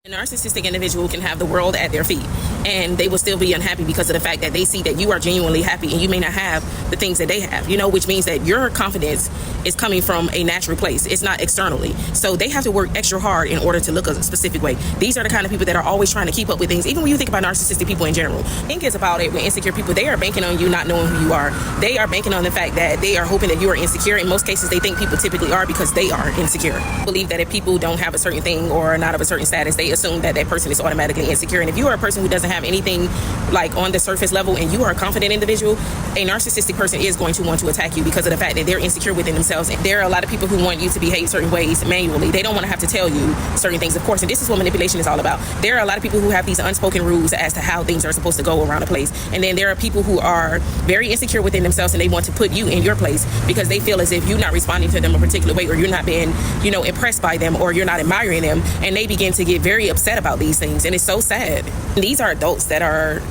A narcissistic individual can have the world at their feet and they will still be unhappy because of the fact that they see that you are genuinely happy and you may not have the things that they have, which means that your confidence is coming from a natural place. It's not externally. So they have to work extra hard in order to look a specific way. These are the kind of people that are always trying to keep up with things. Even when you think about narcissistic people in general, think it's about it with insecure people. They are banking on you not knowing who you are. They are banking on the fact that they are hoping that you are insecure. In most cases, they think people typically are because they are insecure. Believe that if people don't have a certain thing or are not of a certain status, they assume that that person is automatically insecure. And if you are a person who doesn't have anything like on the surface level and you are a confident individual, a narcissistic person is going to want to attack you because of the fact that they're insecure within themselves. And there are a lot of people who want you to behave certain ways manually. They don't want to have to tell you certain things, of course. And this is what manipulation is all about. There are a lot of people who have these unspoken rules as to how things are supposed to go around a place. And then there are people who are very insecure within themselves and they want to put you in your place because they feel as if you're not responding to them a particular way, or you're not being, impressed by them, or you're not admiring them. And they begin to get very upset about these things. And it's so sad. These are adults that are,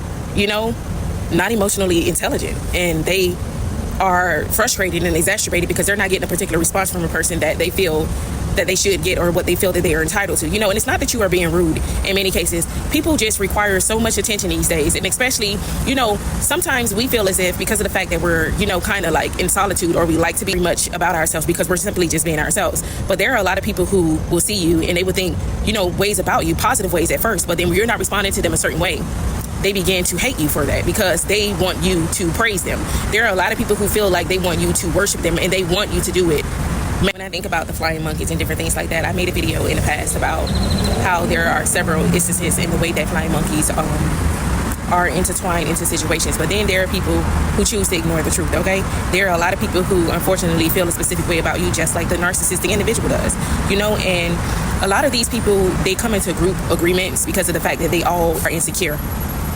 not emotionally intelligent, and they are frustrated and exacerbated because they're not getting a particular response from a person that they feel that they should get, or what they feel that they are entitled to, and it's not that you are being rude. In many cases, people just require so much attention these days, and especially, sometimes we feel as if because of the fact that we're, kind of like in solitude, or we like to be much about ourselves because we're simply just being ourselves. But there are a lot of people who will see you and they will think, ways about you, positive ways at first, but then when you're not responding to them a certain way, they begin to hate you for that because they want you to praise them. There are a lot of people who feel like they want you to worship them and they want you to do it. When I think about the flying monkeys and different things like that, I made a video in the past about how there are several instances in the way that flying monkeys are intertwined into situations. But then there are people who choose to ignore the truth, okay? There are a lot of people who unfortunately feel a specific way about you, just like the narcissistic individual does, and a lot of these people, they come into group agreements because of the fact that they all are insecure.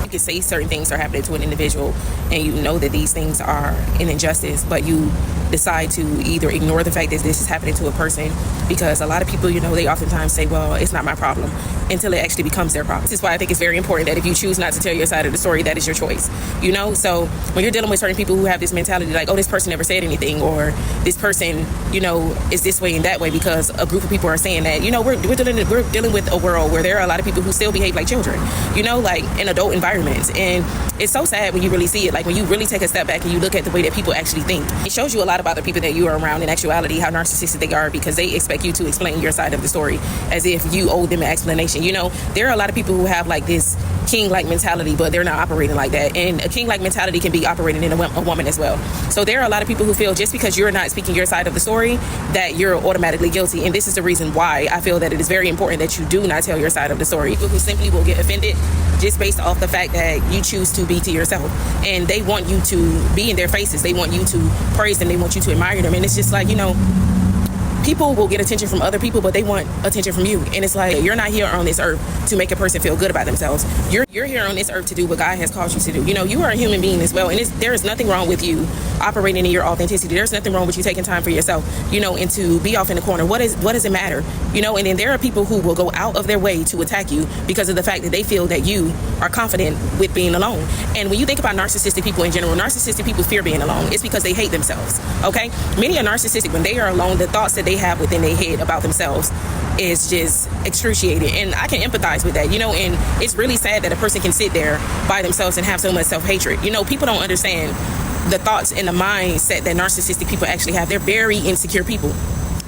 You can say certain things are happening to an individual and you know that these things are an injustice, but you decide to either ignore the fact that this is happening to a person, because a lot of people, they oftentimes say, well, it's not my problem, until it actually becomes their problem. This is why I think it's very important that if you choose not to tell your side of the story, that is your choice, So when you're dealing with certain people who have this mentality like, oh, this person never said anything, or this person, is this way and that way because a group of people are saying that, we're dealing with a world where there are a lot of people who still behave like children, like in adult environments. And it's so sad when you really see it, like when you really take a step back and you look at the way that people actually think. It shows you a lot about the people that you are around in actuality, how narcissistic they are, because they expect you to explain your side of the story as if you owe them an explanation. There are a lot of people who have like this king-like mentality, but they're not operating like that. And a king-like mentality can be operating in a woman as well. So there are a lot of people who feel just because you're not speaking your side of the story that you're automatically guilty. And this is the reason why I feel that it is very important that you do not tell your side of the story. People who simply will get offended just based off the fact that you choose to be to yourself, and they want you to be in their faces. They want you to praise them. They want you to admire them. And it's just like, people will get attention from other people, but they want attention from you. And it's like, you're not here on this earth to make a person feel good about themselves. You're here on this earth to do what God has called you to do. You are a human being as well. And there is nothing wrong with you operating in your authenticity. There's nothing wrong with you taking time for yourself, and to be off in the corner. What does it matter? And then there are people who will go out of their way to attack you because of the fact that they feel that you are confident with being alone. And when you think about narcissistic people in general, narcissistic people fear being alone. It's because they hate themselves, okay? Many are narcissistic. When they are alone, the thoughts that they have within their head about themselves is just excruciating. And I can empathize with that, and it's really sad that a person can sit there by themselves and have so much self-hatred. People don't understand the thoughts and the mindset that narcissistic people actually have. They're very insecure people.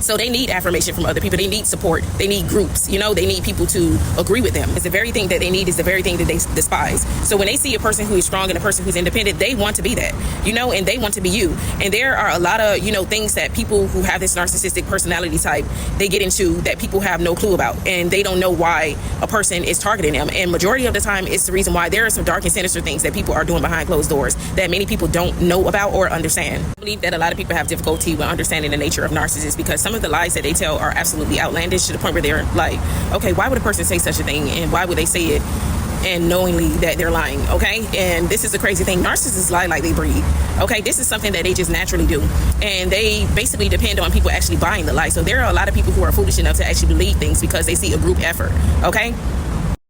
So they need affirmation from other people. They need support. They need groups. They need people to agree with them. It's the very thing that they need is the very thing that they despise. So when they see a person who is strong and a person who's independent, they want to be that, and they want to be you. And there are a lot of, things that people who have this narcissistic personality type, they get into that people have no clue about. And they don't know why a person is targeting them. And majority of the time, it's the reason why there are some dark and sinister things that people are doing behind closed doors that many people don't know about or understand. I believe that a lot of people have difficulty with understanding the nature of narcissists because some of the lies that they tell are absolutely outlandish to the point where they're like, okay, why would a person say such a thing, and why would they say it and knowingly that they're lying, okay? And this is the crazy thing. Narcissists lie like they breathe, okay? This is something that they just naturally do, and they basically depend on people actually buying the lie. So there are a lot of people who are foolish enough to actually believe things because they see a group effort, okay?